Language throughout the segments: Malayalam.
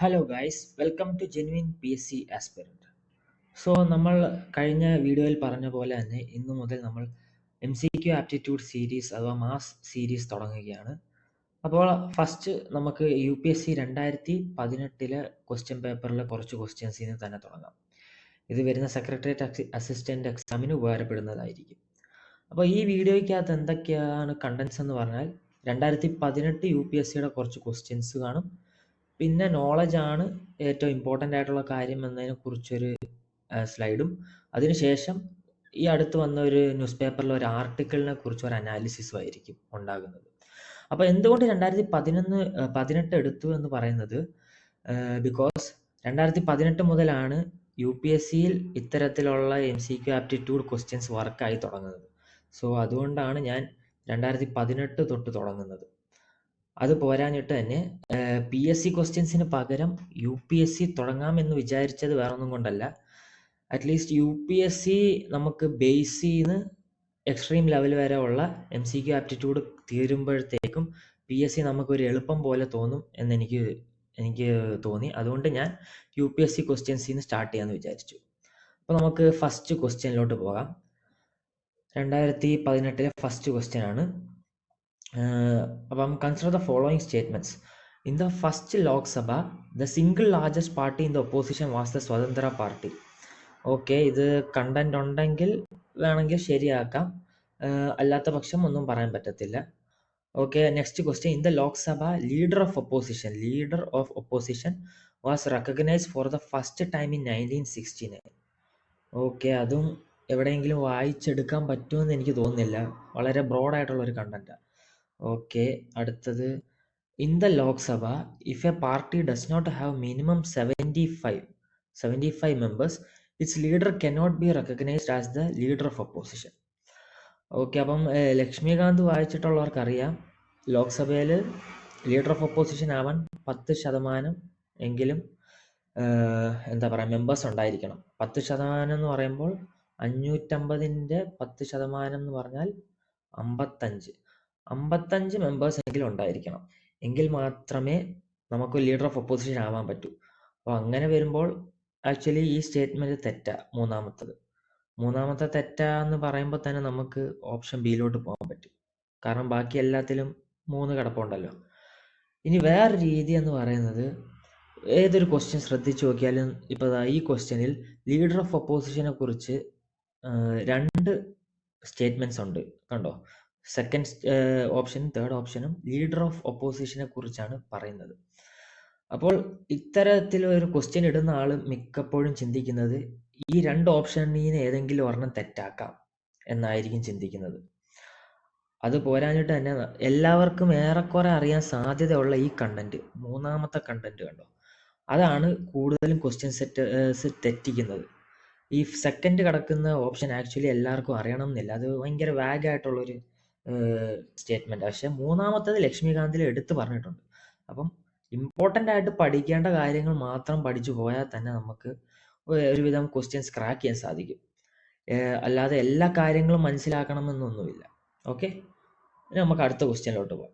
Hello guys, welcome to genuine PSC aspirant. So നമ്മൾ കഴിഞ്ഞ വീഡിയോയിൽ പറഞ്ഞ പോലെ തന്നെ ഇന്നു മുതൽ നമ്മൾ MCQ ആപ്റ്റിറ്റ്യൂഡ് സീരീസ് അഥവാ മാസ് സീരീസ് തുടങ്ങുകയാണ്. അപ്പോൾ ഫസ്റ്റ് നമുക്ക് UPSC 2018 ക്വസ്റ്റ്യൻ പേപ്പറിലെ കുറച്ച് ക്വസ്റ്റ്യൻസിന് തന്നെ തുടങ്ങാം. ഇത് വരുന്ന സെക്രട്ടേറിയറ്റ് അസിസ്റ്റൻ്റ് എക്സാമിന് ഉപകാരപ്പെടുന്നതായിരിക്കും. അപ്പോൾ ഈ വീഡിയോയ്ക്കകത്ത് എന്തൊക്കെയാണ് കണ്ടൻസ് എന്ന് പറഞ്ഞാൽ 2018 UPSCയുടെ കുറച്ച് ക്വസ്റ്റ്യൻസ് കാണും. പിന്നെ നോളജാണ് ഏറ്റവും ഇമ്പോർട്ടൻ്റ് ആയിട്ടുള്ള കാര്യം എന്നതിനെ കുറിച്ചൊരു സ്ലൈഡും, അതിനുശേഷം ഈ അടുത്ത് വന്ന ഒരു ന്യൂസ് പേപ്പറിൽ ഒരു ആർട്ടിക്കിളിനെ കുറിച്ച് ഒരു അനാലിസിസും ആയിരിക്കും ഉണ്ടാകുന്നത്. അപ്പോൾ എന്തുകൊണ്ട് 2018 എടുത്തു എന്ന് പറയുന്നത്, ബിക്കോസ് 2018 മുതലാണ് UPSCയിൽ ഇത്തരത്തിലുള്ള MCQ ആപ്റ്റിറ്റ്യൂഡ് ക്വസ്റ്റ്യൻസ് വർക്കായി തുടങ്ങുന്നത്. സോ അതുകൊണ്ടാണ് ഞാൻ 2018 തൊട്ട് തുടങ്ങുന്നത്. അത് പോരാഞ്ഞിട്ട് തന്നെ PSC ക്വസ്റ്റ്യൻസിന് പകരം UPSC തുടങ്ങാമെന്ന് വിചാരിച്ചത് വേറൊന്നും കൊണ്ടല്ല. അറ്റ്ലീസ്റ്റ് UPSC നമുക്ക് ബേസിന്ന് എക്സ്ട്രീം ലെവൽ വരെ ഉള്ള MCQ ആപ്റ്റിറ്റ്യൂഡ് തീരുമ്പോഴത്തേക്കും PSC നമുക്കൊരു എളുപ്പം പോലെ തോന്നും എന്ന് എനിക്ക് തോന്നി. അതുകൊണ്ട് ഞാൻ UPSC ക്വസ്റ്റ്യൻസിന്ന് സ്റ്റാർട്ട് ചെയ്യാമെന്ന് വിചാരിച്ചു. അപ്പോൾ നമുക്ക് ഫസ്റ്റ് ക്വസ്റ്റ്യനിലോട്ട് പോകാം. 2018 ഫസ്റ്റ് ക്വസ്റ്റ്യൻ ആണ്. അപ്പം consider the following statements. In the first Lok Sabha the single largest party in the opposition was the സ്വതന്ത്ര പാർട്ടി. ഓക്കെ, ഇത് കണ്ടന്റ് ഉണ്ടെങ്കിൽ വേണമെങ്കിൽ ശരിയാക്കാം, അല്ലാത്ത പക്ഷം ഒന്നും പറയാൻ പറ്റത്തില്ല. Okay, next question. In the Lok Sabha leader of opposition was recognised for the first time in 1969. Okay, അതും എവിടെയെങ്കിലും വായിച്ചെടുക്കാൻ പറ്റുമെന്ന് എനിക്ക് തോന്നുന്നില്ല, വളരെ ബ്രോഡായിട്ടുള്ള ഒരു കണ്ടന്റാണ്. ഓക്കെ, അടുത്തത്. In the Lok Sabha if A party does not have minimum 75 members its leader cannot be recognised as the leader of opposition. Okay, അപ്പം ലക്ഷ്മികാന്ത് വായിച്ചിട്ടുള്ളവർക്കറിയാം, ലോക്സഭയിൽ ലീഡർ ഓഫ് ഒപ്പോസിഷൻ ആവാൻ 10% എങ്കിലും എന്താ പറയുക മെമ്പേഴ്സ് ഉണ്ടായിരിക്കണം. 10% എന്ന് പറയുമ്പോൾ 550ൻ്റെ 10% എന്ന് പറഞ്ഞാൽ 55 മെമ്പേഴ്സ് എങ്കിലും ഉണ്ടായിരിക്കണം. എങ്കിൽ മാത്രമേ നമുക്ക് ലീഡർ ഓഫ് ഒപ്പോസിഷൻ ആവാൻ പറ്റൂ. അപ്പോൾ അങ്ങനെ വരുമ്പോൾ ആക്ച്വലി ഈ സ്റ്റേറ്റ്മെൻറ്റ് തെറ്റാ. മൂന്നാമത്തെ തെറ്റാന്ന് പറയുമ്പോൾ തന്നെ നമുക്ക് ഓപ്ഷൻ ബിയിലോട്ട് പോകാൻ പറ്റും, കാരണം ബാക്കി എല്ലാത്തിലും 3 കിടപ്പുണ്ടല്ലോ. ഇനി വേറെ രീതി എന്ന് പറയുന്നത്, ഏതൊരു ക്വസ്റ്റ്യൻ ശ്രദ്ധിച്ചു നോക്കിയാലും ഇപ്പോൾ ഈ ക്വസ്റ്റ്യനിൽ ലീഡർ ഓഫ് ഒപ്പോസിഷനെ കുറിച്ച് 2 സ്റ്റേറ്റ്മെൻറ്റ്സ് ഉണ്ട്, കണ്ടോ? സെക്കൻഡ് ഓപ്ഷനും തേർഡ് ഓപ്ഷനും ലീഡർ ഓഫ് ഒപ്പോസിഷനെ കുറിച്ചാണ് പറയുന്നത്. അപ്പോൾ ഇത്തരത്തിലൊരു ക്വസ്റ്റ്യൻ ഇടുന്ന ആൾ മിക്കപ്പോഴും ചിന്തിക്കുന്നത് ഈ 2 ഓപ്ഷനിൽ ഏതെങ്കിലും ഒരെണ്ണം തെറ്റാക്കാം എന്നായിരിക്കും ചിന്തിക്കുന്നത്. അത് പോരാഞ്ഞിട്ട് തന്നെ എല്ലാവർക്കും ഏറെക്കുറെ അറിയാൻ സാധ്യതയുള്ള ഈ കണ്ടന്റ്, മൂന്നാമത്തെ കണ്ടന്റ് കണ്ടോ, അതാണ് കൂടുതലും ക്വസ്റ്റ്യൻ തെറ്റിക്കുന്നത്. ഈ സെക്കൻഡ് കിടക്കുന്ന ഓപ്ഷൻ ആക്ച്വലി എല്ലാവർക്കും അറിയണം എന്നില്ല, അത് ഭയങ്കര വാഗായിട്ടുള്ളൊരു സ്റ്റേറ്റ്മെന്റ്. പക്ഷെ മൂന്നാമത്തേത് ലക്ഷ്മികാന്തിൽ എടുത്ത് പറഞ്ഞിട്ടുണ്ട്. അപ്പം ഇമ്പോർട്ടൻ്റ് ആയിട്ട് പഠിക്കേണ്ട കാര്യങ്ങൾ മാത്രം പഠിച്ചു പോയാൽ തന്നെ നമുക്ക് ഒരുവിധം ക്വസ്റ്റ്യൻസ് ക്രാക്ക് ചെയ്യാൻ സാധിക്കും. അല്ലാതെ എല്ലാ കാര്യങ്ങളും മനസ്സിലാക്കണമെന്നൊന്നുമില്ല. ഓക്കെ, നമുക്ക് അടുത്ത ക്വസ്റ്റ്യനിലോട്ട് പോകാം.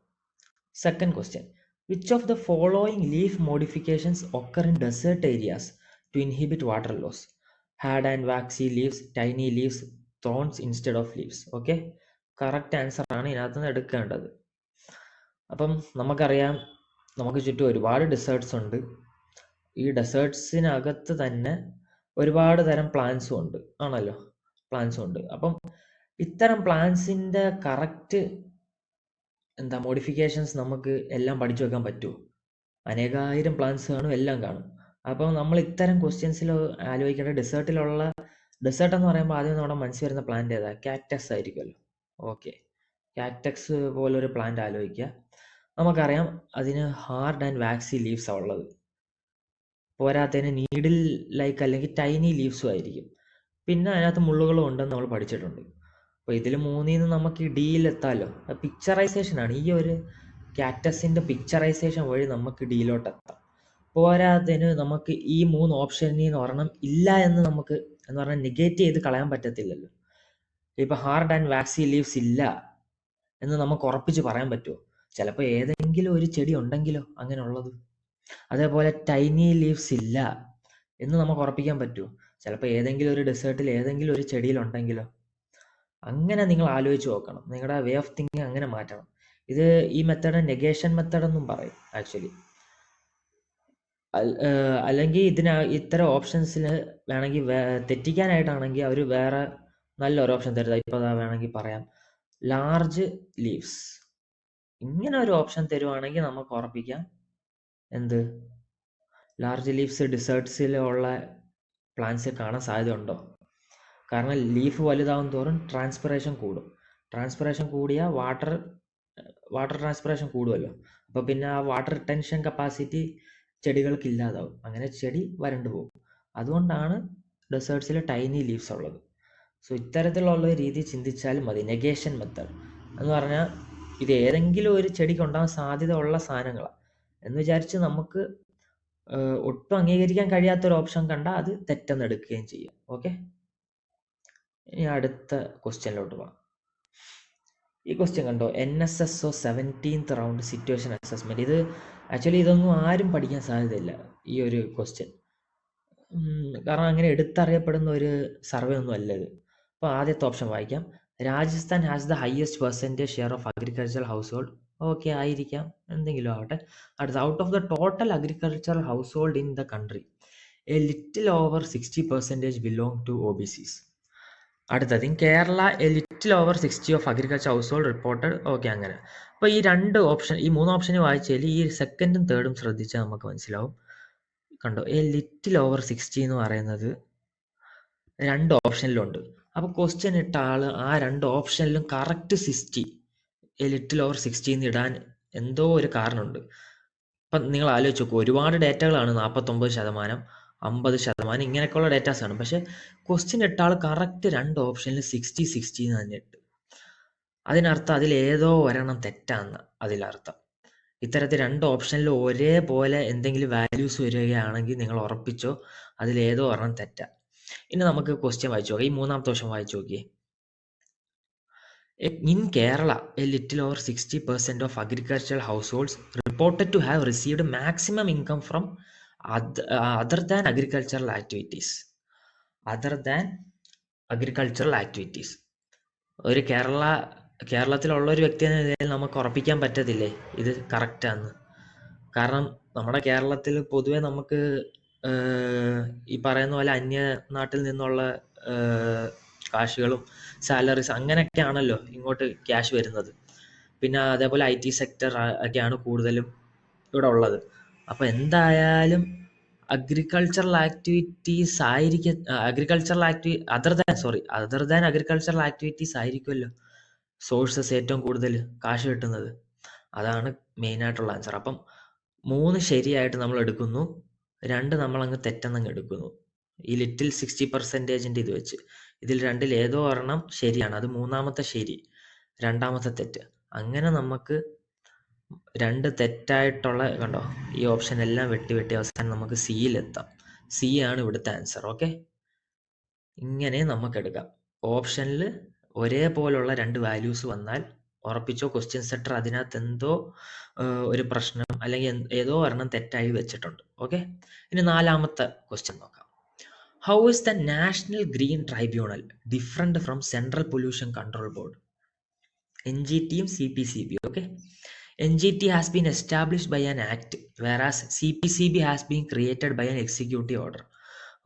Second question. Which of the following leaf modifications occur in desert areas to inhibit water loss? Hard and waxy leaves, tiny leaves, thorns instead of leaves. Okay, correct answer ആണ് ഇതിനകത്തുനിന്ന് എടുക്കേണ്ടത്. അപ്പം നമുക്കറിയാം, നമുക്ക് ചുറ്റും ഒരുപാട് ഡെസേർട്ട്സ് ഉണ്ട്. ഈ ഡെസേർട്ട്സിനകത്ത് തന്നെ ഒരുപാട് തരം പ്ലാന്റ്സും ഉണ്ട്, ആണല്ലോ, പ്ലാന്റ്സും ഉണ്ട്. അപ്പം ഇത്തരം പ്ലാന്റ്സിൻ്റെ കറക്റ്റ് മോഡിഫിക്കേഷൻസ് നമുക്ക് എല്ലാം പഠിച്ചു വെക്കാൻ പറ്റുമോ? അനേകായിരം പ്ലാന്റ്സ് കാണും, എല്ലാം കാണും. അപ്പം നമ്മൾ ഇത്തരം ക്വസ്റ്റ്യൻസിൽ ആലോചിക്കേണ്ട ഡെസേർട്ട് എന്ന് പറയുമ്പോൾ ആദ്യം നമ്മുടെ മനസ്സിൽ വരുന്ന പ്ലാന്റ് ഏതാ? കാക്ടസ് ആയിരിക്കുമല്ലോ. ഓക്കെ, കാക്ടസ് പോലൊരു പ്ലാന്റ് ആലോചിക്കുക. നമുക്കറിയാം അതിന് ഹാർഡ് ആൻഡ് വാക്സി ലീവ്സാണ് ഉള്ളത്. പോരാത്തതിന് നീഡിൽ ലൈക്ക് അല്ലെങ്കിൽ ടൈനി ലീവ്സും ആയിരിക്കും. പിന്നെ അതിനകത്ത് മുള്ളുകളും ഉണ്ടെന്ന് നമ്മൾ പഠിച്ചിട്ടുണ്ട്. അപ്പോൾ ഇതിൽ 3 നമുക്ക് ഡിയിലെത്താമല്ലോ. പിക്ചറൈസേഷനാണ്, ഈ ഒരു കാക്ടസിൻ്റെ പിക്ചറൈസേഷൻ വഴി നമുക്ക് ഡിയിലോട്ട് എത്താം. പോരാത്തതിന് നമുക്ക് ഈ 3 ഓപ്ഷനിൽ നിന്ന് ഒരെണ്ണം ഇല്ല എന്ന് നമുക്ക് പറഞ്ഞാൽ നെഗേറ്റ് ചെയ്ത് കളയാൻ പറ്റത്തില്ലല്ലോ. ഇപ്പം ഹാർഡ് ആൻഡ് വാക്സി ലീവ്സ് ഇല്ല എന്ന് നമുക്ക് ഉറപ്പിച്ച് പറയാൻ പറ്റുമോ? ചിലപ്പോൾ ഏതെങ്കിലും ഒരു ചെടി ഉണ്ടെങ്കിലോ അങ്ങനെയുള്ളത്. അതേപോലെ ടൈനി ലീവ്സ് ഇല്ല എന്ന് നമുക്ക് ഉറപ്പിക്കാൻ പറ്റുമോ? ചിലപ്പോൾ ഏതെങ്കിലും ഒരു ഡെസേർട്ടിൽ ഏതെങ്കിലും ഒരു ചെടിയിലുണ്ടെങ്കിലോ? അങ്ങനെ നിങ്ങൾ ആലോചിച്ച് നോക്കണം. നിങ്ങളുടെ വേ ഓഫ് തിങ്കിങ് അങ്ങനെ മാറ്റണം. ഈ മെത്തേഡ് നെഗേഷൻ മെത്തേഡ് എന്നും പറയും ആക്ച്വലി. അല്ലെങ്കിൽ ഇത്തരം ഓപ്ഷൻസിൽ വേണമെങ്കിൽ തെറ്റിക്കാനായിട്ടാണെങ്കിൽ അവർ വേറെ നല്ലൊരു ഓപ്ഷൻ തരുന്നത്. ഇപ്പോൾ വേണമെങ്കിൽ പറയാം, ലാർജ് ലീവ്സ്. ഇങ്ങനെ ഒരു ഓപ്ഷൻ തരുവാണെങ്കിൽ നമുക്ക് ഉറപ്പിക്കാം എന്ത്, ലാർജ് ലീവ്സ് ഡിസേർട്ട്സിലുള്ള പ്ലാന്റ്സ് കാണാൻ സാധ്യതയുണ്ടോ? കാരണം ലീഫ് വലുതാവും തോറും ട്രാൻസ്പിറേഷൻ കൂടും. ട്രാൻസ്പിറേഷൻ കൂടിയാൽ വാട്ടർ ട്രാൻസ്പിറേഷൻ കൂടുമല്ലോ. അപ്പോൾ പിന്നെ ആ വാട്ടർ റിട്ടൻഷൻ കപ്പാസിറ്റി ചെടികൾക്ക് ഇല്ലാതാവും. അങ്ങനെ ചെടി വരണ്ടു പോകും. അതുകൊണ്ടാണ് ഡെസേർട്ട്സിൽ ടൈനി ലീവ്സ് ഉള്ളത്. സോ ഇത്തരത്തിലുള്ള ഒരു രീതി ചിന്തിച്ചാലും മതി. നെഗേഷൻ മെത്തേഡ് എന്ന് പറഞ്ഞാൽ ഇത് ഏതെങ്കിലും ഒരു ചെടിക്ക് ഉണ്ടാകാൻ സാധ്യത ഉള്ള സാധനങ്ങളാണ് എന്ന് വിചാരിച്ച് നമുക്ക് ഒട്ടും അംഗീകരിക്കാൻ കഴിയാത്തൊരു ഓപ്ഷൻ കണ്ടാൽ അത് തെറ്റെന്ന് എടുക്കുകയും ചെയ്യും. ഓക്കെ, ഇനി അടുത്ത ക്വസ്റ്റ്യനിലോട്ട് പോകാം. ഈ ക്വസ്റ്റ്യൻ കണ്ടോ, NSSO 17th round situation assessment. ഇത് ആക്ച്വലി ഇതൊന്നും ആരും പഠിക്കാൻ സാധ്യതയില്ല ഈ ഒരു ക്വസ്റ്റ്യൻ. കാരണം അങ്ങനെ എടുത്തറിയപ്പെടുന്ന ഒരു സർവേ ഒന്നും അല്ല ഇത്. അപ്പോൾ ആദ്യത്തെ ഓപ്ഷൻ വായിക്കാം. Rajasthan has the highest percentage share of agricultural household. Okay, ആയിരിക്കാം, എന്തെങ്കിലും ആവട്ടെ. അടുത്ത, out of the total agricultural household in the country a little over 60% belong to OBCs. അടുത്തത്, in Kerala a little over 60 of agriculture household reported. Okay, അങ്ങനെ. അപ്പോൾ ഈ 3 ഓപ്ഷന് വായിച്ചതിൽ ഈ സെക്കൻഡും തേർഡും ശ്രദ്ധിച്ചാൽ നമുക്ക് മനസ്സിലാവും. കണ്ടോ, എ ലിറ്റിൽ ഓവർ 60 എന്ന് പറയുന്നത് 2 ഓപ്ഷനിലുണ്ട്. അപ്പോൾ ക്വസ്റ്റ്യൻ ഇട്ട ആൾ ആ 2 ഓപ്ഷനിലും കറക്റ്റ് 60, എ ലിറ്റിൽ ഓവർ 60 എന്ന് ഇടാൻ എന്തോ ഒരു കാരണമുണ്ട്. അപ്പം നിങ്ങൾ ആലോചിച്ച് നോക്കൂ, ഒരുപാട് ഡേറ്റകളാണ്, 49%, 50%, ഇങ്ങനെയൊക്കെയുള്ള ഡേറ്റാസാണ്. പക്ഷേ ക്വസ്റ്റ്യൻ ഇട്ട ആൾ കറക്റ്റ് 2 ഓപ്ഷനിൽ 60 എന്ന് തന്നെ ഇട്ട്. അതിനർത്ഥം അതിലേതോ ഒരെണ്ണം തെറ്റാന്ന് അതിലർത്ഥം. ഇത്തരത്തിൽ 2 ഓപ്ഷനിൽ ഒരേപോലെ എന്തെങ്കിലും വാല്യൂസ് വരികയാണെങ്കിൽ നിങ്ങൾ ഉറപ്പിച്ചോ അതിലേതോ ഒരെണ്ണം തെറ്റാ. ഇനി നമുക്ക് ക്വസ്റ്റ്യൻ വായിച്ചു നോക്കാം. ഈ 3ാമത്തെ ക്വസ്റ്റ്യൻ വായിച്ചു നോക്കിയേ. In Kerala a little over 60% of agricultural household reported to have received maximum income from other than agricultural activities. Other than agricultural activities. ഒരു കേരളത്തിലുള്ള ഒരു വ്യക്തി എന്ന നിലയിൽ നമുക്ക് ഉറപ്പിക്കാൻ പറ്റത്തില്ലേ ഇത് കറക്റ്റാന്ന്? കാരണം നമ്മുടെ കേരളത്തിൽ പൊതുവെ നമുക്ക് ഈ പറയുന്ന പോലെ അന്യ നാട്ടിൽ നിന്നുള്ള കാശുകളും സാലറീസ് അങ്ങനെയൊക്കെയാണല്ലോ ഇങ്ങോട്ട് ക്യാഷ് വരുന്നത്. പിന്നെ അതേപോലെ IT സെക്ടർ ഒക്കെയാണ് കൂടുതലും ഇവിടെ ഉള്ളത്. അപ്പോൾ എന്തായാലും അഗ്രികൾച്ചറൽ ആക്ടിവിറ്റീസ് ആയിരിക്കും, അതർ ദാൻ അഗ്രികൾച്ചറൽ ആക്ടിവിറ്റീസ് ആയിരിക്കുമല്ലോ സോഴ്സസ് ഏറ്റവും കൂടുതൽ കാശ് കിട്ടുന്നത്. അതാണ് മെയിനായിട്ടുള്ള ആൻസർ. അപ്പം 3 ശരിയായിട്ട് നമ്മൾ എടുക്കുന്നു, 2 നമ്മളങ്ങ് തെറ്റെന്നങ്ങ് എടുക്കുന്നു. ഈ ലിറ്റിൽ 60%ൻ്റെ ഇത് വെച്ച് ഇതിൽ 2ൽ ഏതോ ഒരെണ്ണം ശരിയാണ്, അത് 3ാമത്തെ ശരി, 2ാമത്തെ തെറ്റ്. അങ്ങനെ നമുക്ക് 2 തെറ്റായിട്ടുള്ള കണ്ടോ, ഈ ഓപ്ഷൻ എല്ലാം വെട്ടി അവസാനം നമുക്ക് സിയിലെത്താം. സി ആണ് ഇവിടുത്തെ ആൻസർ. ഓക്കെ, ഇങ്ങനെ നമുക്കെടുക്കാം. ഓപ്ഷനിൽ ഒരേപോലുള്ള 2 വാല്യൂസ് വന്നാൽ ഉറപ്പിച്ചോ ക്വസ്റ്റ്യൻ സെറ്റർ അതിനകത്ത് എന്തോ ഒരു പ്രശ്നം അല്ലെങ്കിൽ ഏതോ ഒരെണ്ണം തെറ്റായി വെച്ചിട്ടുണ്ട്. ഓക്കെ, ഇനി 4ാമത്തെ ക്വസ്റ്റ്യൻ നോക്കാം. How is the national green tribunal different from central pollution control board? NGT യും CPCB. Okay, NGT has been established by an act, whereas CPCB has been created by an executive order.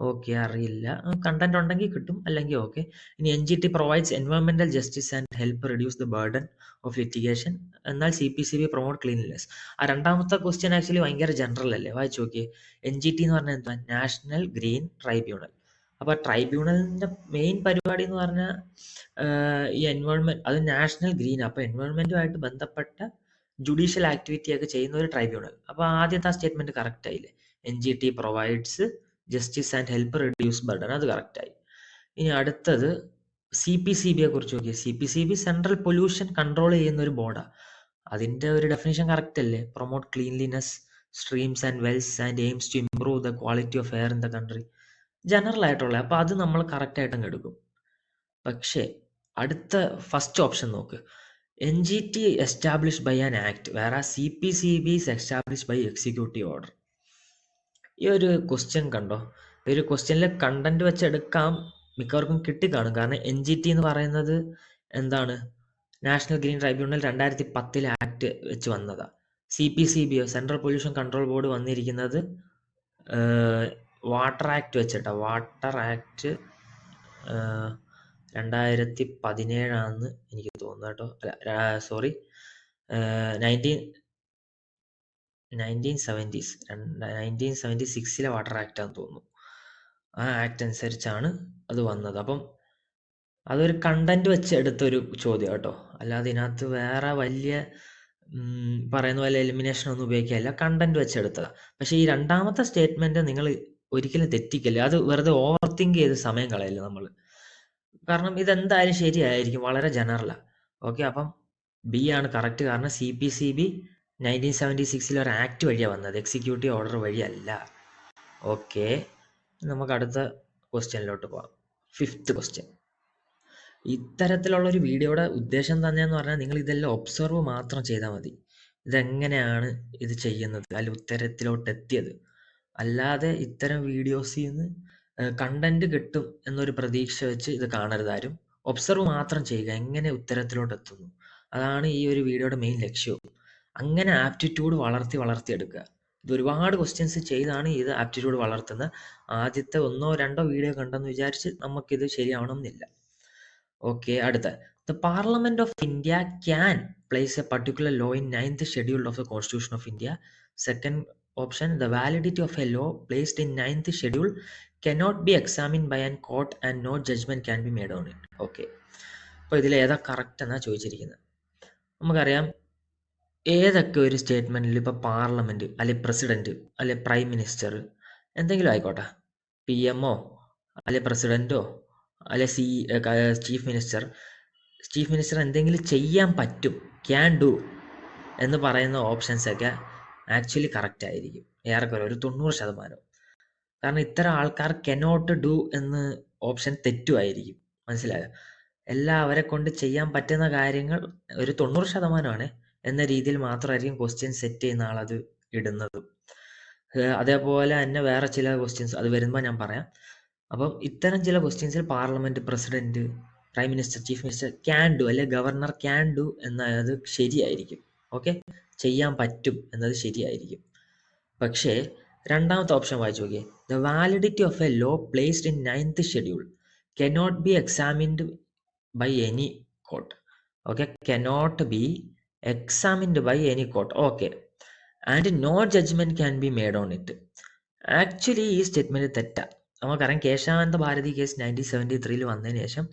Okay, അറിയില്ല, കണ്ടന്റ് ഉണ്ടെങ്കിൽ കിട്ടും, അല്ലെങ്കിൽ ഓക്കെ. ഇനി NGT provides environmental justice and help reduce the burden of litigation, എന്നാൽ CPCB promote cleanliness. ആ 2ാമത്തെ ക്വസ്റ്റ്യൻ ആക്ച്വലി ഭയങ്കര ജനറൽ അല്ലേ, വായിച്ചു നോക്കിയേ. NGT എന്ന് പറഞ്ഞാൽ എന്താ? National green tribunal. അപ്പോൾ ട്രൈബ്യൂണലിൻ്റെ മെയിൻ പരിപാടി എന്ന് പറഞ്ഞാൽ ഈ എൻവയോൺമെൻറ്റ്, അത് നാഷണൽ ഗ്രീൻ, അപ്പോൾ എൻവയോൺമെൻറ്റുമായിട്ട് ബന്ധപ്പെട്ട ജുഡീഷ്യൽ ആക്ടിവിറ്റി ഒക്കെ ചെയ്യുന്ന ഒരു ട്രൈബ്യൂണൽ. അപ്പോൾ ആദ്യത്തെ ആ സ്റ്റേറ്റ്മെൻറ്റ് കറക്റ്റ് ആയില്ലേ? NGT provides justice and help reduce burden, അത് കറക്റ്റായി. ഇനി അടുത്തത് CPCBയെ കുറിച്ച് നോക്കിയാൽ, CPCB സെൻട്രൽ പൊല്യൂഷൻ കൺട്രോൾ ചെയ്യുന്ന ഒരു ബോർഡാണ്. അതിൻ്റെ ഒരു ഡെഫിനേഷൻ കറക്റ്റ് അല്ലേ? Promote cleanliness streams and wells and aims to improve the quality of air in the country. General ആയിട്ടുള്ള, അപ്പോൾ അത് നമ്മൾ കറക്റ്റായിട്ട് അങ്ങ് എടുക്കും. പക്ഷേ അടുത്ത ഫസ്റ്റ് ഓപ്ഷൻ നോക്ക്. NGT established by an act, വേറെ CPCB is established by executive order. ഈ ഒരു ക്വസ്റ്റ്യൻ കണ്ടോ? ഈ ഒരു ക്വസ്റ്റ്യനിൽ കണ്ടന്റ് വെച്ച് എടുക്കാം മിക്കവർക്കും കിട്ടിക്കാണും. കാരണം NGT എന്ന് പറയുന്നത് എന്താണ്? നാഷണൽ ഗ്രീൻ ട്രൈബ്യൂണൽ 2010 ആക്ട് വെച്ച് വന്നതാ. CPCBO central pollution control board വന്നിരിക്കുന്നത് വാട്ടർ ആക്ട് വെച്ചിട്ടാ. വാട്ടർ ആക്ട് 2017 എനിക്ക് തോന്നുന്നു കേട്ടോ. അല്ല, സോറി, 1976 വാട്ടർ ആക്ട് ആണെന്ന് തോന്നുന്നു. ആ ആക്ട് അനുസരിച്ചാണ് അത് വന്നത്. അപ്പം അതൊരു കണ്ടന്റ് വെച്ച് എടുത്തൊരു ചോദ്യം കേട്ടോ. അല്ലാതെ ഇതിനകത്ത് വേറെ വലിയ പറയുന്ന പോലെ എലിമിനേഷൻ ഒന്നും ഉപയോഗിക്കുകയല്ല, കണ്ടന്റ് വെച്ച് എടുത്തതാ. പക്ഷേ ഈ രണ്ടാമത്തെ സ്റ്റേറ്റ്മെന്റ് നിങ്ങൾ ഒരിക്കലും തെറ്റിക്കല്ലേ. അത് വെറുതെ ഓവർ തിങ്ക് ചെയ്ത് സമയം കളയല്ലേ നമ്മൾ. കാരണം ഇതെന്തായാലും ശരിയായിരിക്കും, വളരെ ജനറലാ. ഓക്കെ, അപ്പം ബി ആണ് കറക്റ്റ്. കാരണം CPCB 1976 ഒരു ആക്ട് വഴിയാണ് വന്നത്, എക്സിക്യൂട്ടീവ് ഓർഡർ വഴിയല്ല. ഓക്കെ, നമുക്ക് അടുത്ത ക്വസ്റ്റ്യനിലോട്ട് പോകാം. 5th question. ഇത്തരത്തിലുള്ള ഒരു വീഡിയോയുടെ ഉദ്ദേശം തന്നെയെന്ന് പറഞ്ഞാൽ നിങ്ങൾ ഇതെല്ലാം ഒബ്സർവ് മാത്രം ചെയ്താൽ മതി. ഇതെങ്ങനെയാണ് ഇത് ചെയ്യുന്നത്, അല്ല ഉത്തരത്തിലോട്ട് എത്തിയത്. അല്ലാതെ ഇത്തരം വീഡിയോസിൽ നിന്ന് കണ്ടന്റ് കിട്ടും എന്നൊരു പ്രതീക്ഷ വെച്ച് ഇത് കാണരുതാരും. ഒബ്സർവ് മാത്രം ചെയ്യുക, എങ്ങനെ ഉത്തരത്തിലോട്ട് എത്തുന്നു. അതാണ് ഈ ഒരു വീഡിയോയുടെ മെയിൻ ലക്ഷ്യവും. അങ്ങനെ ആപ്റ്റിറ്റ്യൂഡ് വളർത്തിയെടുക്കുക. ഇത് ഒരുപാട് ക്വസ്റ്റ്യൻസ് ചെയ്താണ് ഇത് ആപ്റ്റിറ്റ്യൂഡ് വളർത്തുന്നത്. ആദ്യത്തെ 1 or 2 വീഡിയോ കണ്ടെന്ന് വിചാരിച്ച് നമുക്കിത് ശരിയാവണമെന്നില്ല. ഓക്കെ, അടുത്ത. The Parliament of India can place a particular law in 9th schedule of the Constitution of India. Second option, the validity of a law placed in 9th schedule cannot be examined by an court and no judgment can be made on it. Okay, അപ്പോൾ ഇതിൽ ഏതാ കറക്റ്റ് എന്നാണ് ചോദിച്ചിരിക്കുന്നത്. നമുക്കറിയാം ഏതൊക്കെ ഒരു സ്റ്റേറ്റ്മെൻറ്റിൽ ഇപ്പോൾ പാർലമെൻറ്റ് അല്ലെ പ്രസിഡൻറ്റ് അല്ലെ പ്രൈം മിനിസ്റ്റർ എന്തെങ്കിലും ആയിക്കോട്ടെ, PMO അല്ലെ പ്രസിഡൻറ്റോ അല്ലെ ചീഫ് മിനിസ്റ്റർ എന്തെങ്കിലും ചെയ്യാൻ പറ്റും, ക്യാൻ ഡു എന്ന് പറയുന്ന ഓപ്ഷൻസൊക്കെ ആക്ച്വലി കറക്റ്റ് ആയിരിക്കും, ഏറെക്കുറെ ഒരു 90%. കാരണം ഇത്തരം ആൾക്കാർ കനോട്ട് ഡു എന്ന് ഓപ്ഷൻ തെറ്റുമായിരിക്കും. മനസ്സിലായോ? എല്ലാവരെ കൊണ്ട് ചെയ്യാൻ പറ്റുന്ന കാര്യങ്ങൾ ഒരു 90% എന്ന രീതിയിൽ മാത്രമായിരിക്കും ക്വസ്റ്റ്യൻ സെറ്റ് ചെയ്യുന്ന ആളത് ഇടുന്നത്. അതേപോലെ തന്നെ വേറെ ചില ക്വസ്റ്റ്യൻസ് അത് വരുമ്പോൾ ഞാൻ പറയാം. അപ്പം ഇത്തരം ചില ക്വസ്റ്റ്യൻസിൽ parliament, president, prime minister, chief minister can do അല്ലെ ഗവർണർ ക്യാൻ ഡു എന്നത് ശരിയായിരിക്കും. ഓക്കെ, ചെയ്യാൻ പറ്റും എന്നത് ശരിയായിരിക്കും. പക്ഷേ രണ്ടാമത്തെ ഓപ്ഷൻ വായിച്ചു നോക്കിയേ. The validity of a law placed in 9th schedule cannot be examined by any court. Okay, cannot be examined by any court. Okay, and no judgment can be made on it. Actually ഈ സ്റ്റേറ്റ്മെന്റ് തെറ്റാ. നമുക്കറിയാം കേശവാനന്ദ ഭാരതി കേസ് 1973 വന്നതിന് ശേഷം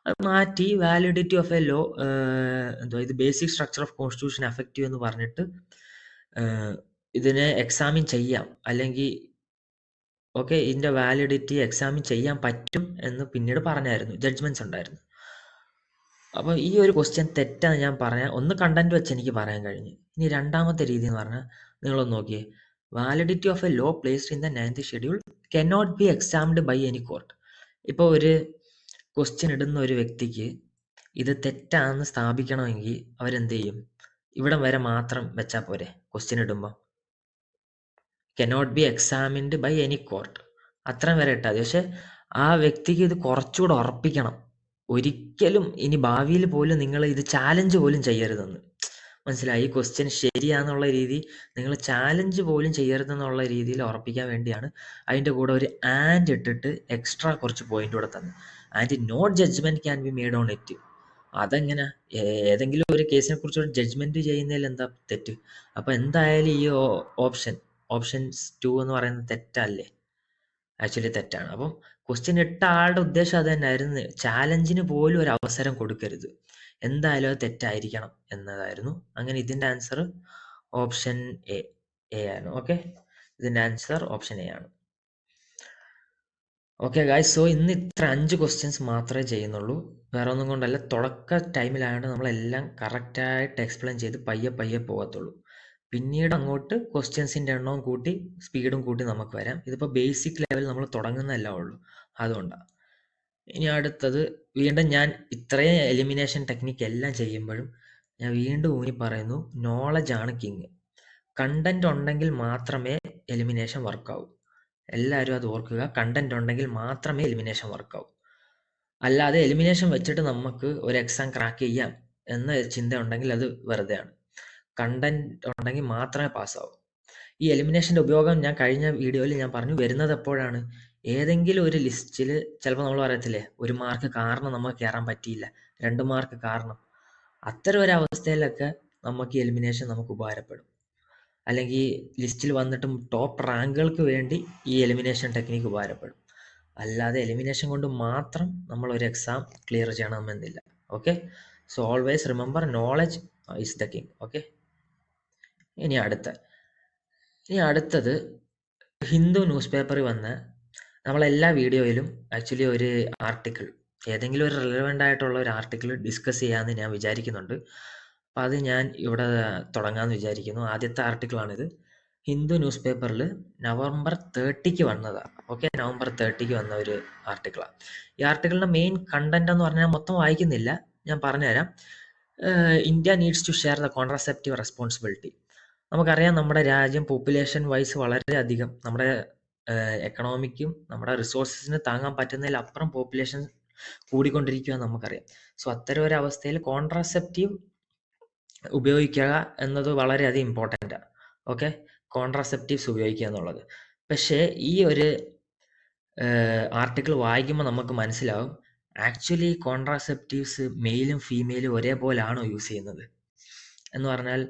അത് മാറ്റി വാലിഡിറ്റി ഓഫ് എ ലോ എന്തോ ഇത് basic structure of constitution effective എന്ന് പറഞ്ഞിട്ട് ഇതിനെ എക്സാമിൻ ചെയ്യാം, അല്ലെങ്കിൽ ഓക്കെ ഇതിൻ്റെ വാലിഡിറ്റി എക്സാമിൻ ചെയ്യാൻ പറ്റും എന്ന് പിന്നീട് പറഞ്ഞായിരുന്നു, ജഡ്ജ്മെന്റ്സ് ഉണ്ടായിരുന്നു. അപ്പോൾ ഈ ഒരു ക്വസ്റ്റ്യൻ തെറ്റാന്ന് ഞാൻ പറഞ്ഞാൽ ഒന്ന് കണ്ടന്റ് വെച്ച് എനിക്ക് പറയാൻ കഴിഞ്ഞു. ഇനി രണ്ടാമത്തെ രീതി എന്ന് പറഞ്ഞാൽ നിങ്ങളൊന്ന് നോക്കിയേ. Validity of a law placed in the 9th schedule cannot be examined by any court. ഇപ്പോൾ ഒരു ക്വസ്റ്റ്യൻ ഇടുന്ന ഒരു വ്യക്തിക്ക് ഇത് തെറ്റാണെന്ന് സ്ഥാപിക്കണമെങ്കിൽ അവരെന്ത് ചെയ്യും? ഇവിടം വരെ മാത്രം വെച്ചാൽ പോരെ ക്വസ്റ്റ്യൻ ഇടുമ്പോൾ? Cannot be examined by any court അത്രയും വരെ ഇട്ടാൽ മതി. പക്ഷെ ആ വ്യക്തിക്ക് ഇത് കുറച്ചുകൂടെ ഉറപ്പിക്കണം. ഒരിക്കലും ഇനി ഭാവിയിൽ പോലും നിങ്ങൾ ഇത് ചാലഞ്ച് പോലും ചെയ്യരുതെന്ന്. മനസ്സിലായി? ഈ ക്വസ്റ്റ്യൻ ശരിയാന്നുള്ള രീതി നിങ്ങൾ ചാലഞ്ച് പോലും ചെയ്യരുതെന്നുള്ള രീതിയിൽ ഉറപ്പിക്കാൻ വേണ്ടിയാണ് അതിൻ്റെ കൂടെ ഒരു ആൻഡ് ഇട്ടിട്ട് എക്സ്ട്രാ കുറച്ച് പോയിന്റ് കൂടെ തന്നെ. And no judgment can be made on it. അതെങ്ങനെ? ഏതെങ്കിലും ഒരു കേസിനെ കുറിച്ച് ഒരു ജഡ്ജ്മെന്റ് ചെയ്യുന്നതിൽ എന്താ തെറ്റ്? അപ്പൊ എന്തായാലും ഈ ഓപ്ഷൻസ് 2 എന്ന് പറയുന്നത് തെറ്റല്ലേ? ആക്ച്വലി തെറ്റാണ്. അപ്പം ക്വസ്റ്റ്യൻ ഇട്ട ആളുടെ ഉദ്ദേശം അത് തന്നെയായിരുന്നു, ചാലഞ്ചിന് പോലും ഒരു അവസരം കൊടുക്കരുത്, എന്തായാലും അത് തെറ്റായിരിക്കണം എന്നതായിരുന്നു. അങ്ങനെ ഇതിന്റെ ആൻസർ ഓപ്ഷൻ എ ആണ്. ഓക്കെ, ഇതിന്റെ ആൻസർ ഓപ്ഷൻ എ ആണ്. ഓക്കെ ഗായ്സ്, സോ ഇന്ന് ഇത്ര 5 ക്വസ്റ്റ്യൻസ് മാത്രമേ ചെയ്യുന്നുള്ളൂ. വേറെ ഒന്നും കൊണ്ടല്ല, തുടക്ക ടൈമിലായതുകൊണ്ട് നമ്മളെല്ലാം കറക്റ്റായിട്ട് എക്സ്പ്ലെയിൻ ചെയ്ത് പയ്യെ പോകത്തുള്ളൂ. പിന്നീട് അങ്ങോട്ട് ക്വസ്റ്റ്യൻസിൻ്റെ എണ്ണവും കൂട്ടി സ്പീഡും കൂട്ടി നമുക്ക് വരാം. ഇതിപ്പോൾ ബേസിക് ലെവൽ നമ്മൾ തുടങ്ങുന്നതല്ല ഉള്ളൂ, അതുകൊണ്ടാണ്. ഇനി അടുത്തത് വീണ്ടും ഞാൻ ഇത്രയും എലിമിനേഷൻ ടെക്നിക്ക് എല്ലാം ചെയ്യുമ്പോഴും ഞാൻ വീണ്ടും ഊന്നി പറയുന്നു, നോളജ് ആണ് കിങ്. കണ്ടന്റ് ഉണ്ടെങ്കിൽ മാത്രമേ എലിമിനേഷൻ വർക്കാവൂ. എല്ലാവരും അത് ഓർക്കുക. കണ്ടന്റ് ഉണ്ടെങ്കിൽ മാത്രമേ എലിമിനേഷൻ വർക്കാവും. അല്ലാതെ എലിമിനേഷൻ വെച്ചിട്ട് നമുക്ക് ഒരു എക്സാം ക്രാക്ക് ചെയ്യാം എന്ന ചിന്ത ഉണ്ടെങ്കിൽ അത് വെറുതെയാണ്. കണ്ടന്റ് ഉണ്ടെങ്കിൽ മാത്രമേ പാസ്സാവൂ. ഈ എലിമിനേഷന്റെ ഉപയോഗം ഞാൻ കഴിഞ്ഞ വീഡിയോയിൽ ഞാൻ പറഞ്ഞു. വരുന്നത് എപ്പോഴാണ്? ഏതെങ്കിലും ഒരു ലിസ്റ്റിൽ ചിലപ്പോൾ നമ്മൾ പറയത്തില്ലേ, 1 മാർക്ക് കാരണം നമുക്ക് കയറാൻ പറ്റിയില്ല, 2 മാർക്ക് കാരണം. അത്തരം ഒരു അവസ്ഥയിലൊക്കെ നമുക്ക് എലിമിനേഷൻ നമുക്ക് ഉപകാരപ്പെടും. അല്ലെങ്കിൽ ലിസ്റ്റിൽ വന്നിട്ടും ടോപ്പ് റാങ്കുകൾക്ക് വേണ്ടി ഈ എലിമിനേഷൻ ടെക്നിക്ക് ഉപകാരപ്പെടും. അല്ലാതെ എലിമിനേഷൻ കൊണ്ട് മാത്രം നമ്മൾ ഒരു എക്സാം ക്ലിയർ ചെയ്യണമെന്നില്ല. Okay, so always remember knowledge is the king. Okay, ഇനി അടുത്തത് ഹിന്ദു ന്യൂസ് പേപ്പറിൽ വന്ന നമ്മളെല്ലാ വീഡിയോയിലും ആക്ച്വലി ഒരു ആർട്ടിക്കിൾ, ഏതെങ്കിലും ഒരു റിലവൻ്റ് ആയിട്ടുള്ള ഒരു ആർട്ടിക്കിൾ ഡിസ്കസ് ചെയ്യാമെന്ന് ഞാൻ വിചാരിക്കുന്നുണ്ട്. അപ്പം അത് ഞാൻ ഇവിടെ തുടങ്ങാമെന്ന് വിചാരിക്കുന്നു. ആദ്യത്തെ ആർട്ടിക്കിളാണിത്. ഹിന്ദു ന്യൂസ് പേപ്പറിൽ നവംബർ 30 വന്നതാണ്. ഓക്കെ, നവംബർ 30 വന്ന ഒരു ആർട്ടിക്കിളാണ്. ഈ ആർട്ടിക്കിളിൻ്റെ മെയിൻ കണ്ടന്റ് എന്ന് പറഞ്ഞാൽ മൊത്തം വായിക്കുന്നില്ല, ഞാൻ പറഞ്ഞുതരാം. India needs to share the contraceptive responsibility. നമുക്കറിയാം, നമ്മുടെ രാജ്യം പോപ്പുലേഷൻ വൈസ് വളരെയധികം, നമ്മുടെ എക്കണോമിക്കും നമ്മുടെ റിസോഴ്സസിന് താങ്ങാൻ പറ്റുന്നതിലപ്പുറം പോപ്പുലേഷൻ കൂടിക്കൊണ്ടിരിക്കുക നമുക്കറിയാം. സോ അത്തരം ഒരു അവസ്ഥയിൽ കോൺട്രാസെപ്റ്റീവ് ഉപയോഗിക്കുക എന്നത് വളരെയധികം ഇമ്പോർട്ടൻ്റ് ആണ്. ഓക്കെ, കോൺട്രാസെപ്റ്റീവ്സ് ഉപയോഗിക്കുക എന്നുള്ളത്. പക്ഷേ ഈ ഒരു ആർട്ടിക്കിൾ വായിക്കുമ്പോൾ നമുക്ക് മനസ്സിലാവും, ആക്ച്വലി കോൺട്രാസെപ്റ്റീവ്സ് മെയിലും ഫീമെയിലും ഒരേപോലാണോ യൂസ് ചെയ്യുന്നത് എന്ന് പറഞ്ഞാൽ,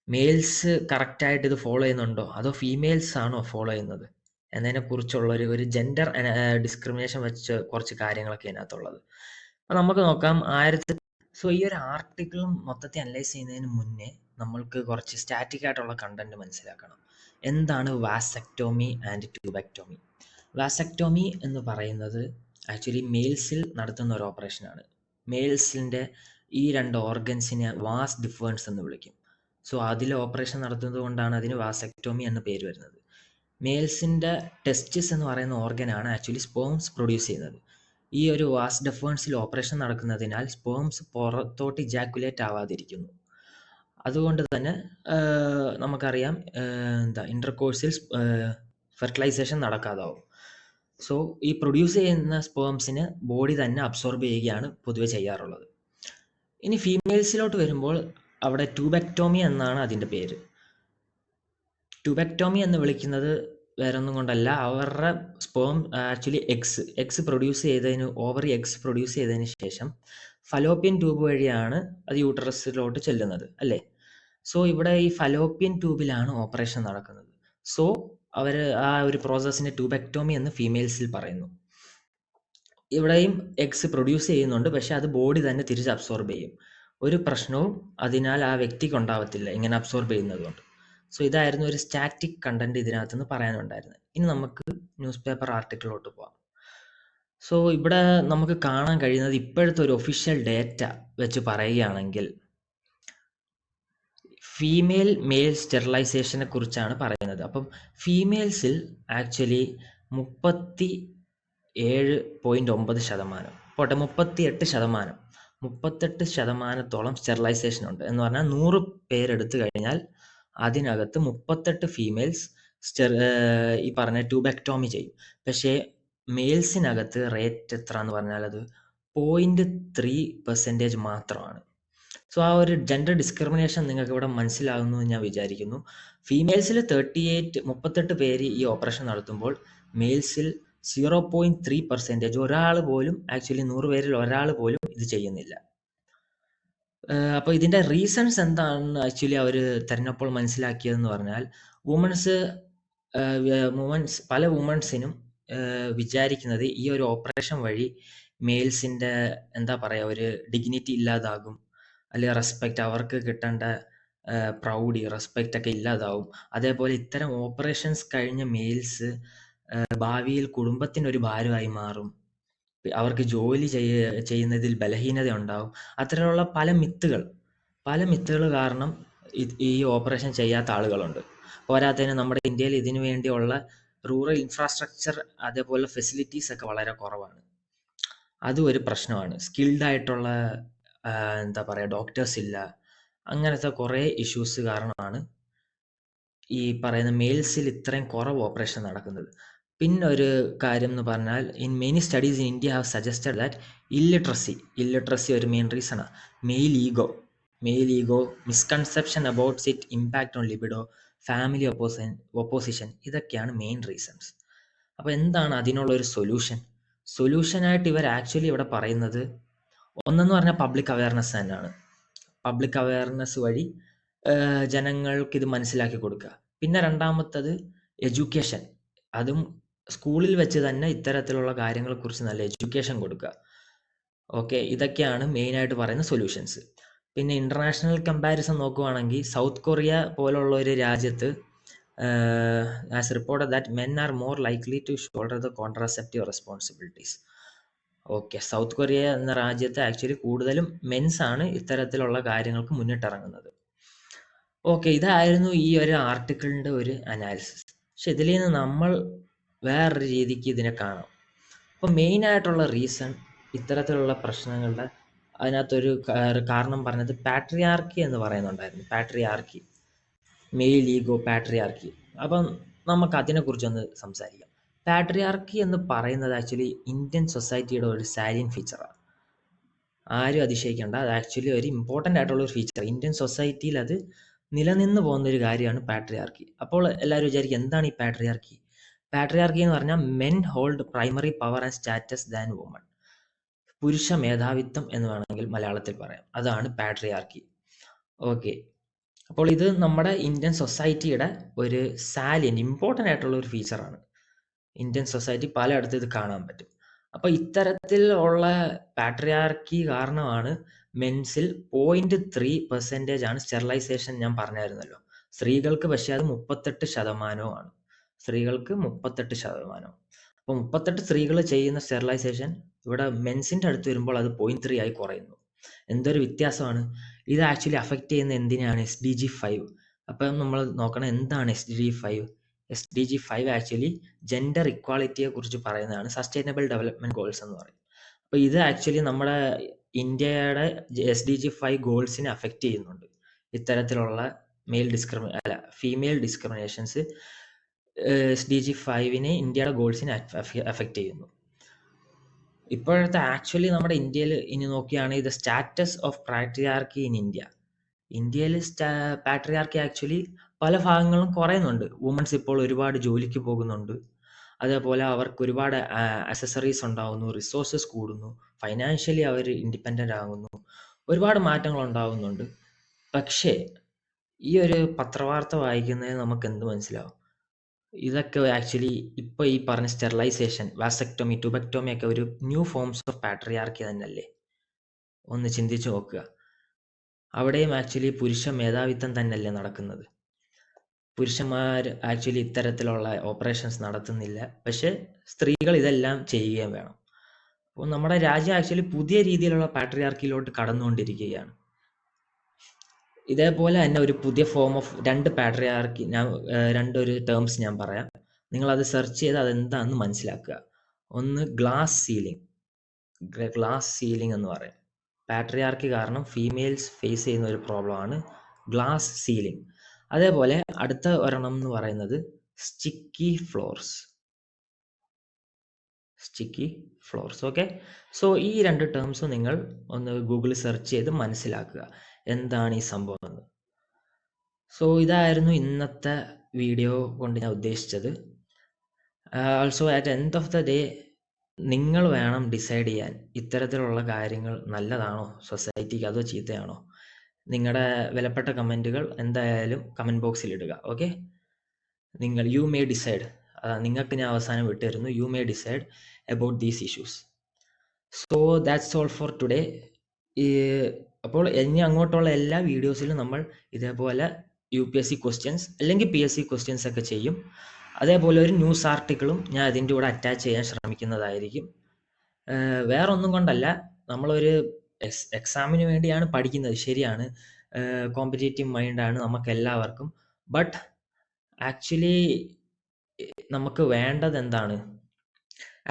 മെയിൽസ് കറക്റ്റായിട്ട് ഇത് ഫോളോ ചെയ്യുന്നുണ്ടോ അതോ ഫീമെയിൽസ് ആണോ ഫോളോ ചെയ്യുന്നത് എന്നതിനെക്കുറിച്ചുള്ള ഒരു ജെൻഡർ ഡിസ്ക്രിമിനേഷൻ വെച്ച് കുറച്ച് കാര്യങ്ങളൊക്കെ ഇതിനകത്തുള്ളത്. അപ്പം നമുക്ക് നോക്കാം. സോ ഈ ഒരു ആർട്ടിക്കിളും മൊത്തത്തിൽ അനലൈസ് ചെയ്യുന്നതിന് മുന്നേ നമ്മൾക്ക് കുറച്ച് സ്റ്റാറ്റിക് ആയിട്ടുള്ള കണ്ടന്റ് മനസ്സിലാക്കണം. എന്താണ് വാസെക്ടോമി ആൻഡ് ട്യൂബെക്ടോമി? വാസെക്ടോമി എന്ന് പറയുന്നത് ആക്ച്വലി മെയിൽസിൽ നടത്തുന്ന ഒരു ഓപ്പറേഷനാണ്. മെയിൽസിൻ്റെ ഈ 2 ഓർഗൻസിനെ വാസ് ഡിഫേൺസ് എന്ന് വിളിക്കും. സോ അതിൽ ഓപ്പറേഷൻ നടത്തുന്നത് കൊണ്ടാണ് അതിന് വാസെക്ടോമി എന്ന പേര് വരുന്നത്. മെയിൽസിൻ്റെ ടെസ്റ്റിസ് എന്ന് പറയുന്ന ഓർഗനാണ് ആക്ച്വലി സ്പേംസ് പ്രൊഡ്യൂസ് ചെയ്യുന്നത്. ഈ ഒരു വാസ് ഡെഫേൺസിൽ ഓപ്പറേഷൻ നടക്കുന്നതിനാൽ സ്പേംസ് പുറത്തോട്ട് ഇജാക്കുലേറ്റ് ആവാതിരിക്കുന്നു. അതുകൊണ്ട് തന്നെ നമുക്കറിയാം, ഇൻ്റർകോഴ്സിൽ ഫെർട്ടിലൈസേഷൻ നടക്കാതാവും. സോ ഈ പ്രൊഡ്യൂസ് ചെയ്യുന്ന സ്പേംസിന് ബോഡി തന്നെ അബ്സോർബ് ചെയ്യുകയാണ് പൊതുവെ ചെയ്യാറുള്ളത്. ഇനി ഫീമെയിൽസിലോട്ട് വരുമ്പോൾ അവിടെ ട്യൂബെക്ടോമി എന്നാണ് അതിൻ്റെ പേര്. ട്യൂബെക്ടോമി എന്ന് വിളിക്കുന്നത് വേറൊന്നും കൊണ്ടല്ല, അവരുടെ സ്പേം ആക്ച്വലി എഗ്സ് പ്രൊഡ്യൂസ് ചെയ്തതിന്, ഓവറി എഗ്സ് പ്രൊഡ്യൂസ് ചെയ്തതിന് ശേഷം ഫലോപ്പിയൻ ട്യൂബ് വഴിയാണ് അത് യൂട്ടറസിലോട്ട് ചെല്ലുന്നത്, അല്ലേ? സോ ഇവിടെ ഈ ഫലോപ്പിയൻ ട്യൂബിലാണ് ഓപ്പറേഷൻ നടക്കുന്നത്. സോ അവർ ആ ഒരു പ്രോസസ്സിനെ ട്യൂബെക്ടോമി എന്ന് ഫീമെയിൽസിൽ പറയുന്നു. ഇവിടെയും എഗ്സ് പ്രൊഡ്യൂസ് ചെയ്യുന്നുണ്ട്, പക്ഷെ അത് ബോഡി തന്നെ തിരിച്ച് അബ്സോർബ് ചെയ്യും. ഒരു പ്രശ്നവും അതിനാൽ ആ വ്യക്തിക്ക് ഉണ്ടാവത്തില്ല ഇങ്ങനെ അബ്സോർബ് ചെയ്യുന്നത് കൊണ്ട്. സോ ഇതായിരുന്നു ഒരു സ്റ്റാറ്റിക് കണ്ടന്റ് ഇതിനകത്ത് നിന്ന് പറയാനുണ്ടായിരുന്നത്. ഇനി നമുക്ക് ന്യൂസ് പേപ്പർ ആർട്ടിക്കിളിലോട്ട് പോകാം. സോ ഇവിടെ നമുക്ക് കാണാൻ കഴിയുന്നത്, ഇപ്പോഴത്തെ ഒരു ഒഫീഷ്യൽ ഡേറ്റ വെച്ച് പറയുകയാണെങ്കിൽ ഫീമെയിൽ മെയിൽ സ്റ്റെറിലൈസേഷനെ കുറിച്ചാണ് പറയുന്നത്. അപ്പം ഫീമെയിൽസിൽ ആക്ച്വലി 37.9%, പോട്ടെ 38%, സ്റ്റെറിലൈസേഷൻ ഉണ്ട്. എന്ന് പറഞ്ഞാൽ 100 പേരെടുത്തു കഴിഞ്ഞാൽ അതിനകത്ത് 38 ഫീമെയിൽസ് ഈ പറഞ്ഞ ട്യൂബെക്ടോമി ചെയ്യും. പക്ഷേ മെയിൽസിനകത്ത് റേറ്റ് എത്ര എന്ന് പറഞ്ഞാൽ അത് 0.3% മാത്രമാണ്. സോ ആ ഒരു ജെൻഡർ ഡിസ്ക്രിമിനേഷൻ നിങ്ങൾക്ക് ഇവിടെ മനസ്സിലാകുന്നു എന്ന് ഞാൻ വിചാരിക്കുന്നു. ഫീമെയിൽസിൽ 38 പേര് ഈ ഓപ്പറേഷൻ നടത്തുമ്പോൾ മെയിൽസിൽ 0.3%, ഒരാൾ പോലും, ആക്ച്വലി 100 പേരിൽ ഒരാൾ പോലും ഇത് ചെയ്യുന്നില്ല. അപ്പോൾ ഇതിൻ്റെ റീസൺസ് എന്താണെന്ന് ആക്ച്വലി അവർ തെരഞ്ഞപ്പോൾ മനസ്സിലാക്കിയതെന്ന് പറഞ്ഞാൽ, പല വുമൺസിനും വിചാരിക്കുന്നത് ഈ ഒരു ഓപ്പറേഷൻ വഴി മെയിൽസിൻ്റെ എന്താ പറയുക, ഒരു ഡിഗ്നിറ്റി ഇല്ലാതാകും, അല്ലെങ്കിൽ റെസ്പെക്റ്റ്, അവർക്ക് കിട്ടേണ്ട പ്രൗഡി, റെസ്പെക്റ്റ് ഒക്കെ ഇല്ലാതാവും. അതേപോലെ ഇത്തരം ഓപ്പറേഷൻസ് കഴിഞ്ഞ മെയിൽസ് ഭാവിയിൽ കുടുംബത്തിനൊരു ഭാരമായി മാറും, അവർക്ക് ജോലി ചെയ്യുന്നതിൽ ബലഹീനത ഉണ്ടാവും. അത്തരമുള്ള പല മിത്തുകൾ കാരണം ഈ ഓപ്പറേഷൻ ചെയ്യാത്ത ആളുകളുണ്ട്. പോരാത്തതിന് നമ്മുടെ ഇന്ത്യയിൽ ഇതിനു വേണ്ടിയുള്ള റൂറൽ ഇൻഫ്രാസ്ട്രക്ചർ, അതേപോലെ ഫെസിലിറ്റീസ് ഒക്കെ വളരെ കുറവാണ്. അതും ഒരു പ്രശ്നമാണ്. സ്കിൽഡ് ആയിട്ടുള്ള എന്താ പറയുക, ഡോക്ടേഴ്സ് ഇല്ല. അങ്ങനത്തെ കുറേ ഇഷ്യൂസ് കാരണമാണ് ഈ പറയുന്ന മെയിൽസിൽ ഇത്രയും കുറവ് ഓപ്പറേഷൻ നടക്കുന്നത്. പിന്നെ ഒരു കാര്യം എന്ന് പറഞ്ഞാൽ in many studies in India have suggested that illiteracy ഒരു മെയിൻ റീസണാണ്. Male ego, misconception about it impact on libido, family opposition, ഇതൊക്കെയാണ് മെയിൻ റീസൺസ്. അപ്പോൾ എന്താണ് അതിനുള്ള ഒരു സൊല്യൂഷനായിട്ട് ഇവർ ആക്ച്വലി ഇവിടെ പറയുന്നത്, ഒന്നെന്ന് പറഞ്ഞാൽ പബ്ലിക് അവയർനെസ് തന്നെയാണ്. പബ്ലിക് അവയർനെസ് വഴി ജനങ്ങൾക്ക് ഇത് മനസ്സിലാക്കി കൊടുക്കുക. പിന്നെ രണ്ടാമത്തത് എഡ്യൂക്കേഷൻ, അതും സ്കൂളിൽ വെച്ച് തന്നെ ഇത്തരത്തിലുള്ള കാര്യങ്ങളെക്കുറിച്ച് നല്ല എഡ്യൂക്കേഷൻ കൊടുക്കുക. ഓക്കെ, ഇതൊക്കെയാണ് മെയിനായിട്ട് പറയുന്ന സൊല്യൂഷൻസ്. പിന്നെ ഇൻ്റർനാഷണൽ കമ്പാരിസൺ നോക്കുവാണെങ്കിൽ സൗത്ത് കൊറിയ പോലുള്ള ഒരു രാജ്യത്ത് as reported that men are more likely to shoulder the contraceptive responsibilities. Okay, South Korea എന്ന രാജ്യത്ത് ആക്ച്വലി കൂടുതലും മെൻസ് ആണ് ഇത്തരത്തിലുള്ള കാര്യങ്ങൾക്ക് മുന്നിട്ടിറങ്ങുന്നത്. ഓക്കെ, ഇതായിരുന്നു ഈ ഒരു ആർട്ടിക്കിളിൻ്റെ ഒരു അനാലിസിസ്. പക്ഷെ ഇതിൽ നിന്ന് നമ്മൾ വേറൊരു രീതിക്ക് ഇതിനെ കാണാം. അപ്പോൾ മെയിനായിട്ടുള്ള റീസൺ ഇത്തരത്തിലുള്ള പ്രശ്നങ്ങളുടെ അതിനകത്തൊരു കാരണം പറഞ്ഞത് പാട്രിയാർക്കി എന്ന് പറയുന്നുണ്ടായിരുന്നു. Patriarchy, male ego, patriarchy. അപ്പം നമുക്ക് അതിനെക്കുറിച്ചൊന്ന് സംസാരിക്കാം. പാട്രിയാർക്കി എന്ന് പറയുന്നത് ആക്ച്വലി ഇന്ത്യൻ സൊസൈറ്റിയുടെ ഒരു സാലിയൻ ഫീച്ചറാണ്. ആരും അതിശയിക്കേണ്ട, അത് ആക്ച്വലി ഒരു ഇമ്പോർട്ടൻ്റ് ആയിട്ടുള്ള ഒരു ഫീച്ചർ. ഇന്ത്യൻ സൊസൈറ്റിയിൽ അത് നിലനിന്ന് പോകുന്നൊരു കാര്യമാണ് പാട്രിയാർക്കി. അപ്പോൾ എല്ലാവരും വിചാരിക്കും എന്താണ് ഈ പാട്രിയാർക്കി? പാട്രിയാർക്കി എന്ന് പറഞ്ഞാൽ men hold primary power and status than woman. പുരുഷ മേധാവിത്വം എന്ന് വേണമെങ്കിൽ മലയാളത്തിൽ പറയാം. അതാണ് പാട്രിയാർക്കി. ഓക്കെ, അപ്പോൾ ഇത് നമ്മുടെ ഇന്ത്യൻ സൊസൈറ്റിയുടെ ഒരു സാലിയൻ ഇമ്പോർട്ടൻ്റ് ആയിട്ടുള്ള ഒരു ഫീച്ചറാണ്. ഇന്ത്യൻ സൊസൈറ്റി പലയിടത്തും ഇത് കാണാൻ പറ്റും. അപ്പോൾ ഇത്തരത്തിലുള്ള പാട്രിയാർക്കി കാരണമാണ് മെൻസിൽ 0.3% ആണ് സ്റ്റെറിലൈസേഷൻ ഞാൻ പറഞ്ഞായിരുന്നല്ലോ. സ്ത്രീകൾക്ക് പക്ഷേ അത് 38%. സ്ത്രീകൾക്ക് 38%. അപ്പോൾ 38 സ്ത്രീകൾ ചെയ്യുന്ന സ്റ്റെറിലൈസേഷൻ ഇവിടെ മെൻസിൻ്റെ അടുത്ത് വരുമ്പോൾ അത് 0.3 ആയി കുറയുന്നു. എന്തൊരു വ്യത്യാസമാണ്! ഇത് ആക്ച്വലി അഫക്റ്റ് ചെയ്യുന്ന എന്തിനാണ്? SDG 5. അപ്പം നമ്മൾ നോക്കണം എന്താണ് SDG 5. SDG 5 ആക്ച്വലി ജെൻഡർ ഇക്വാളിറ്റിയെ കുറിച്ച് പറയുന്നതാണ്. സസ്റ്റൈനബിൾ ഡെവലപ്മെൻറ്റ് ഗോൾസ് എന്ന് പറയും. അപ്പോൾ ഇത് ആക്ച്വലി നമ്മുടെ ഇന്ത്യയുടെ SDG 5 ഗോൾസിനെ അഫക്റ്റ് ചെയ്യുന്നുണ്ട്. ഇത്തരത്തിലുള്ള ഫീമെയിൽ ഡിസ്ക്രിമിനേഷൻസ് SDG 5നെ ഇന്ത്യയുടെ ഗോൾസിനെ അഫക്റ്റ് ചെയ്യുന്നു. ഇപ്പോഴത്തെ ആക്ച്വലി നമ്മുടെ ഇന്ത്യയിൽ ഇനി നോക്കിയാണെങ്കിൽ the status of patriarchy in ഇന്ത്യയിൽ പാട്രിയാർക്കി ആക്ച്വലി പല ഭാഗങ്ങളും കുറയുന്നുണ്ട്. വുമൻസ് ഇപ്പോൾ ഒരുപാട് ജോലിക്ക് പോകുന്നുണ്ട്. അതേപോലെ അവർക്ക് ഒരുപാട് അക്സസറീസ് ഉണ്ടാകുന്നു, റിസോഴ്സസ് കൂടുന്നു, ഫൈനാൻഷ്യലി അവർ ഇൻഡിപെൻഡൻ്റ് ആകുന്നു, ഒരുപാട് മാറ്റങ്ങൾ ഉണ്ടാകുന്നുണ്ട്. പക്ഷേ ഈ ഒരു പത്രവാർത്ത വായിക്കുന്നതിന് നമുക്ക് എന്ത് മനസ്സിലാവും? ഇതൊക്കെ ആക്ച്വലി ഇപ്പോൾ ഈ പറഞ്ഞ സ്റ്റെറിലൈസേഷൻ, വാസക്ടോമി, ട്യൂബക്ടോമി ഒക്കെ ഒരു ന്യൂ ഫോംസ് ഓഫ് പാട്രിയാർക്കി തന്നെയല്ലേ? ഒന്ന് ചിന്തിച്ചു നോക്കുക. അവിടെയും ആക്ച്വലി പുരുഷ മേധാവിത്വം തന്നെയല്ലേ നടക്കുന്നത്? പുരുഷന്മാർ ആക്ച്വലി ഇത്തരത്തിലുള്ള ഓപ്പറേഷൻസ് നടത്തുന്നില്ല, പക്ഷേ സ്ത്രീകൾ ഇതെല്ലാം ചെയ്യുകയും വേണം. അപ്പോൾ നമ്മുടെ രാജ്യം ആക്ച്വലി പുതിയ രീതിയിലുള്ള പാട്രിയാർക്കിയിലോട്ട് കടന്നുകൊണ്ടിരിക്കുകയാണ്. ഇതേപോലെ തന്നെ ഒരു പുതിയ ഫോം ഓഫ് രണ്ട് പാട്രിയാർക്കി, രണ്ടൊരു ടേംസ് ഞാൻ പറയാം. നിങ്ങളത് സെർച്ച് ചെയ്ത് അതെന്താണെന്ന് മനസ്സിലാക്കുക. ഒന്ന് ഗ്ലാസ് സീലിംഗ് എന്ന് പറയും. പാട്രിയാർക്കി കാരണം ഫീമെയിൽസ് ഫേസ് ചെയ്യുന്ന ഒരു പ്രോബ്ലമാണ് ഗ്ലാസ് സീലിംഗ്. അതേപോലെ അടുത്ത ഒരെണ്ണം എന്ന് പറയുന്നത് സ്റ്റിക്കി ഫ്ലോർസ്. ഓക്കെ, സോ ഈ രണ്ട് ടേംസും നിങ്ങൾ ഒന്ന് ഗൂഗിളിൽ സെർച്ച് ചെയ്ത് മനസ്സിലാക്കുക എന്താണ് ഈ സംഭവം എന്ന്. സോ ഇതായിരുന്നു ഇന്നത്തെ വീഡിയോ കൊണ്ട് ഞാൻ ഉദ്ദേശിച്ചത്. Also at end of the day നിങ്ങൾ വേണം ഡിസൈഡ് ചെയ്യാൻ ഇത്തരത്തിലുള്ള കാര്യങ്ങൾ നല്ലതാണോ സൊസൈറ്റിക്ക്, അതോ ചീത്തയാണോ. നിങ്ങളുടെ വിലപ്പെട്ട കമൻറ്റുകൾ എന്തായാലും കമൻറ്റ് ബോക്സിൽ ഇടുക. Okay, you may decide. നിങ്ങൾക്ക് ഞാൻ അവസാനം വിട്ടുതരുന്നു. You may decide about these issues. So that's all for today. അപ്പോൾ ഇനി അങ്ങോട്ടുള്ള എല്ലാ വീഡിയോസിലും നമ്മൾ ഇതേപോലെ UPSC ക്വസ്റ്റ്യൻസ് അല്ലെങ്കിൽ PSC ക്വസ്റ്റ്യൻസ് ഒക്കെ ചെയ്യും. അതേപോലെ ഒരു ന്യൂസ് ആർട്ടിക്കിളും ഞാൻ അതിൻ്റെ കൂടെ അറ്റാച്ച് ചെയ്യാൻ ശ്രമിക്കുന്നതായിരിക്കും. വേറെ ഒന്നും കൊണ്ടല്ല, നമ്മളൊരു എക്സാമിന് വേണ്ടിയാണ് പഠിക്കുന്നത്, ശരിയാണ്. കോമ്പറ്റേറ്റീവ് മൈൻഡാണ് നമുക്ക് എല്ലാവർക്കും. ബട്ട് ആക്ച്വലി നമുക്ക് വേണ്ടത് എന്താണ്?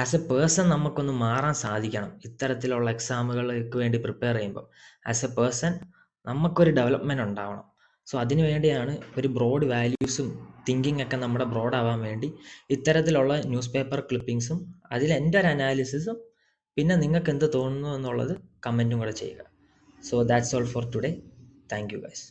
ആസ് എ പേഴ്സൺ നമുക്കൊന്ന് മാറാൻ സാധിക്കണം. ഇത്തരത്തിലുള്ള എക്സാമുകൾക്ക് വേണ്ടി പ്രിപ്പയർ ചെയ്യുമ്പോൾ ആസ് എ പേഴ്സൺ നമുക്കൊരു ഡെവലപ്മെൻറ്റ് ഉണ്ടാവണം. സോ അതിനു വേണ്ടിയാണ് ഒരു ബ്രോഡ് വാല്യൂസും തിങ്കിങ് ഒക്കെ നമ്മുടെ ബ്രോഡ് ആവാൻ വേണ്ടി ഇത്തരത്തിലുള്ള ന്യൂസ് പേപ്പർ ക്ലിപ്പിങ്സും അതിൽ എൻ്റെ ഒരു അനാലിസിസും പിന്നെ നിങ്ങൾക്ക് എന്ത് തോന്നുന്നു എന്നുള്ളത് കമൻറ്റും കൂടെ ചെയ്യുക. So that's all for today. Thank you guys.